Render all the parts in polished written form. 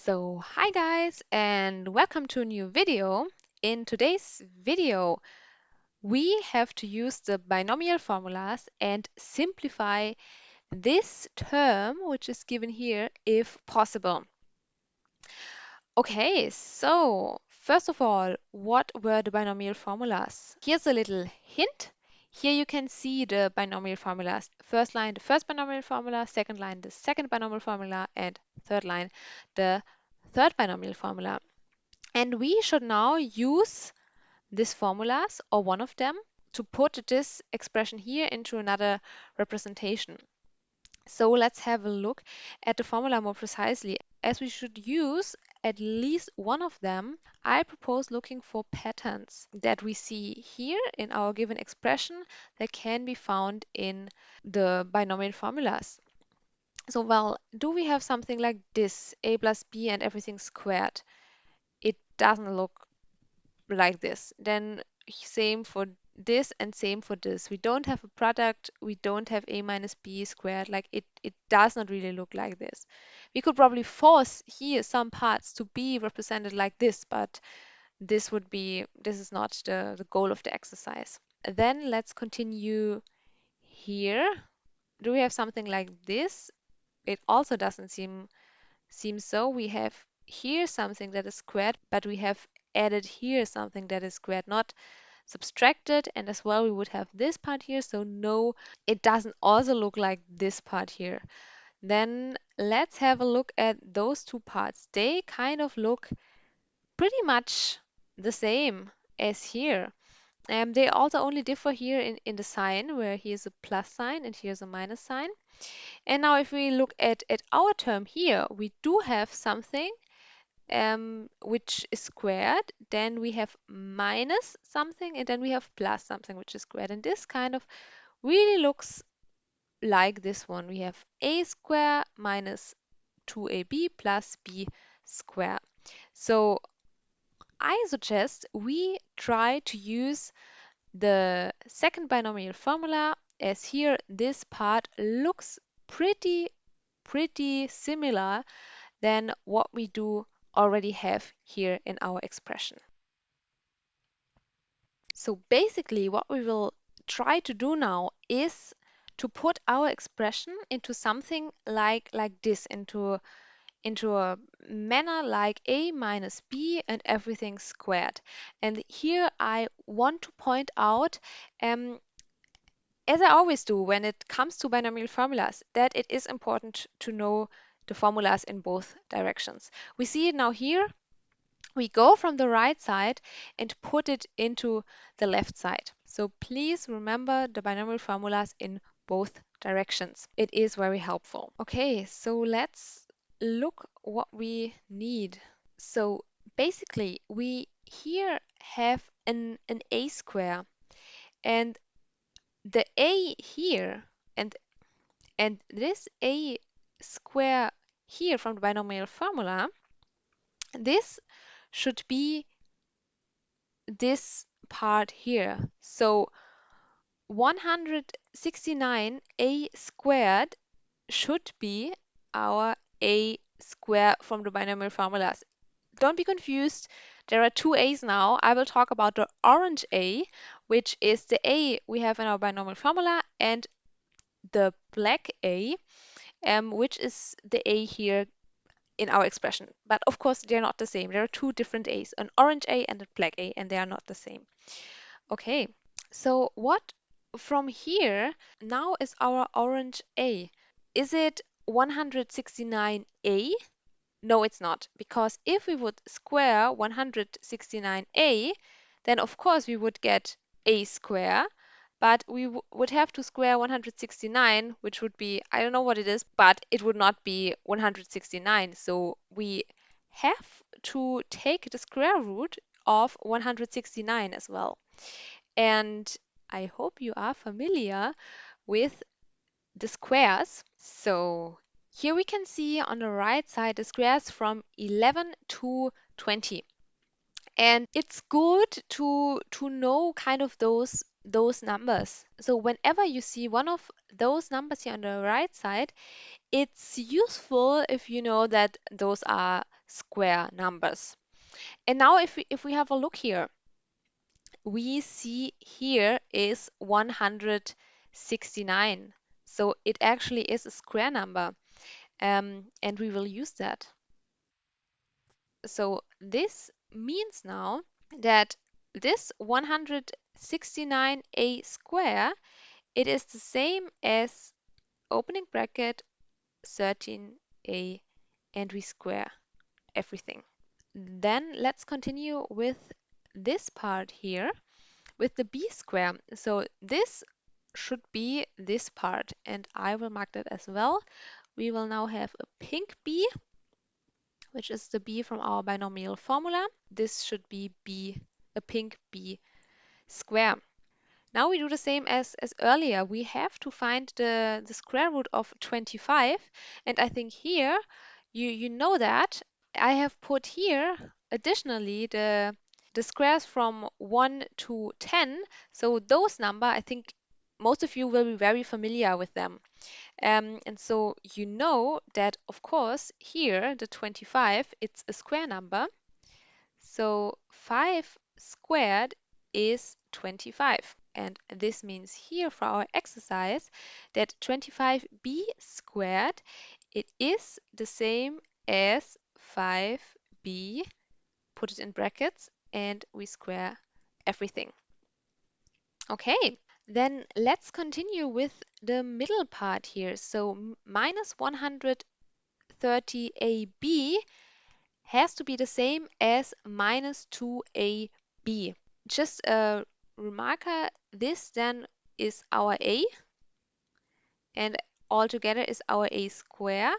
So, hi guys, and welcome to a new video. In today's video, we have to use the binomial formulas and simplify this term, which is given here, if possible. Okay, so first of all, what were the binomial formulas? Here's a little hint. Here you can see the binomial formulas. First line, the first binomial formula, second line, the second binomial formula, and third line, the third binomial formula. And we should now use these formulas or one of them to put this expression here into another representation. So let's have a look at the formula more precisely. As we should use at least one of them, I propose looking for patterns that we see here in our given expression that can be found in the binomial formulas. So, well, do we have something like this, a plus b and everything squared? It doesn't look like this. Then same for this and same for this. We don't have a product, we don't have a minus b squared. Like it does not really look like this. We could probably force here some parts to be represented like this, but this is not the goal of the exercise. Then let's continue here. Do we have something like this? It also doesn't seem so. We have here something that is squared, but we have added here something that is squared, not subtracted. And as well, we would have this part here. So no, it doesn't also look like this part here. Then let's have a look at those two parts. They kind of look pretty much the same as here. They also only differ here in the sign, where here's a plus sign and here's a minus sign. And now if we look at our term here, we do have something which is squared, then we have minus something, and then we have plus something which is squared. And this kind of really looks like this one. We have a square minus 2ab plus b square. So I suggest we try to use the second binomial formula, as here this part looks pretty similar than what we do already have here in our expression. So basically what we will try to do now is to put our expression into something like this, into a manner like a minus b and everything squared. And here I want to point out, as I always do when it comes to binomial formulas, that it is important to know the formulas in both directions. We see it now here. We go from the right side and put it into the left side. So please remember the binomial formulas in both directions. It is very helpful. Okay, so let's look what we need. So basically, we here have an a square, and the a here and this a square here from the binomial formula, this should be this part here. So 169a squared should be our a square from the binomial formulas. Don't be confused. There are two a's now. I will talk about the orange a, which is the a we have in our binomial formula, and the black a, which is the a here in our expression. But of course, they're not the same. There are two different a's, an orange a and a black a, and they are not the same. Okay, so what from here now is our orange A? Is it 169A? No, it's not, because if we would square 169A, then of course we would get A square, but we would have to square 169, which would be, I don't know what it is, but it would not be 169. So we have to take the square root of 169 as well. And I hope you are familiar with the squares. So here we can see on the right side the squares from 11 to 20. And it's good to know kind of those those numbers. So whenever you see one of those numbers here on the right side, it's useful if you know that those are square numbers. And now if we have a look here, we see here is 169. So it actually is a square number, and we will use that. So this means now that this 169a square, it is the same as opening bracket 13a, and we square everything. Then let's continue with this part here with the b square. So this should be this part, and I will mark that as well. We will now have a pink b, which is the b from our binomial formula. This should be b, a pink b square. Now we do the same as earlier. We have to find the square root of 25, and I think here you know that I have put here additionally the squares from 1 to 10. So those number, I think most of you will be very familiar with them. And so you know that, of course, here the 25, it's a square number. So 5 squared is 25. And this means here for our exercise that 25b squared, it is the same as 5b, put it in brackets, and we square everything. Okay, then let's continue with the middle part here. So minus 130ab has to be the same as minus 2ab. Just a remarker, this then is our a, and altogether is our a square,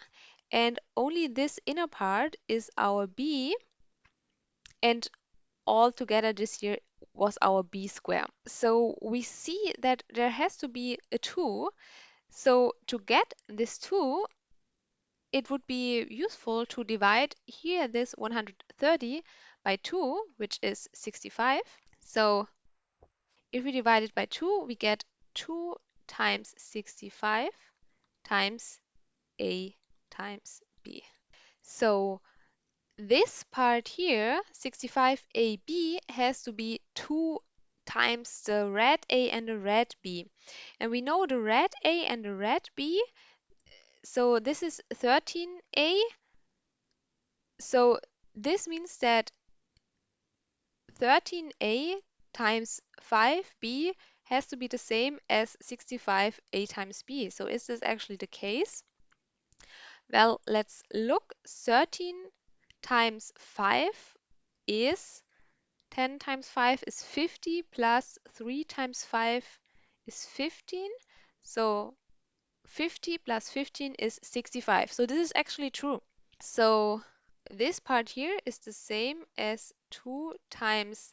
and only this inner part is our b, and altogether this here was our b square. So we see that there has to be a 2. So to get this 2, it would be useful to divide here this 130 by 2, which is 65. So if we divide it by 2, we get 2 times 65 times a times b. So this part here, 65ab, has to be 2 times the red a and the red b. And we know the red a and the red b, so this is 13a. So this means that 13a times 5b has to be the same as 65a times b. So is this actually the case? Well, let's look. 13 times 5 is 10 times 5 is 50 plus 3 times 5 is 15. So 50 plus 15 is 65. So this is actually true. So this part here is the same as 2 times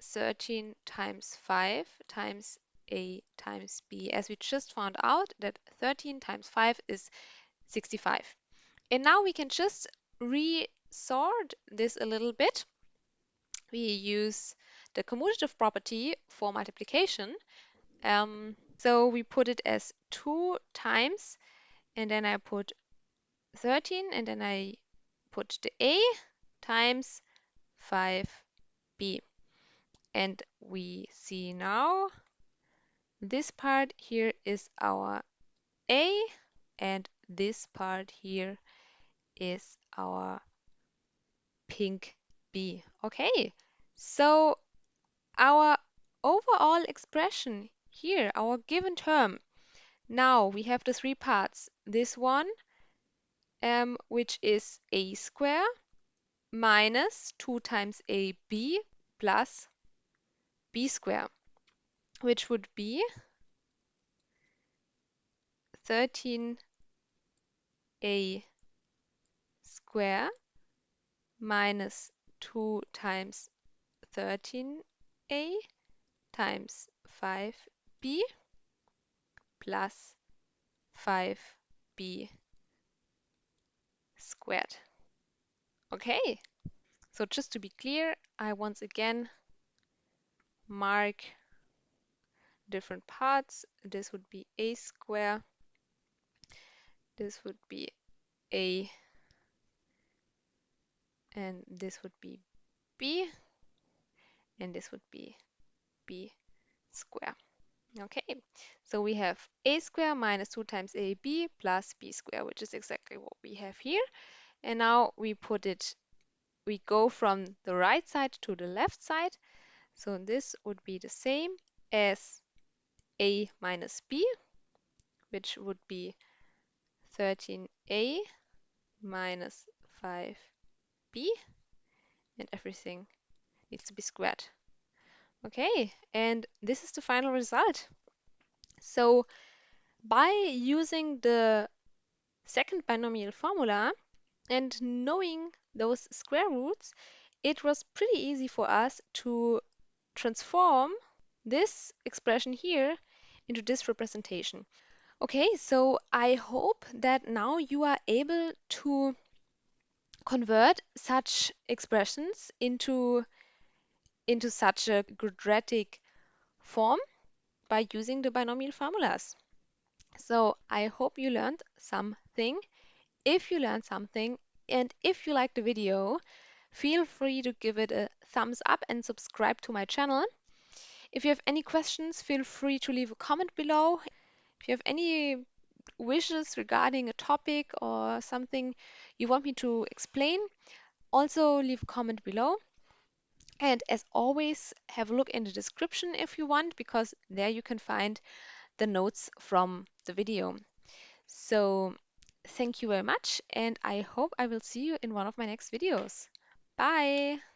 13 times 5 times a times b, as we just found out that 13 times 5 is 65. And now we can just resort this a little bit. We use the commutative property for multiplication. So we put it as 2 times, and then I put 13, and then I put the a times 5b. And we see now this part here is our a, and this part here is our pink b. Okay, so our overall expression here, our given term, now we have the three parts. This one, which is a square minus 2 times ab plus b square, which would be 13a square minus 2 times 13a times 5b plus 5b squared. Okay, so just to be clear, I once again mark different parts. This would be a square, this would be a, and this would be b, and this would be b square. Okay, so we have a square minus 2 times ab plus b square, which is exactly what we have here. And now we go from the right side to the left side. So this would be the same as a minus b, which would be 13a minus 5b, and everything needs to be squared. Okay, and this is the final result. So by using the second binomial formula and knowing those square roots, it was pretty easy for us to transform this expression here into this representation. Okay, so I hope that now you are able to convert such expressions into such a quadratic form by using the binomial formulas. So I hope you learned something. If you learned something and if you liked the video, feel free to give it a thumbs up and subscribe to my channel. If you have any questions, feel free to leave a comment below. If you have any wishes regarding a topic or something you want me to explain, also leave a comment below. And as always, have a look in the description if you want, because there you can find the notes from the video. So thank you very much, and I hope I will see you in one of my next videos. Bye!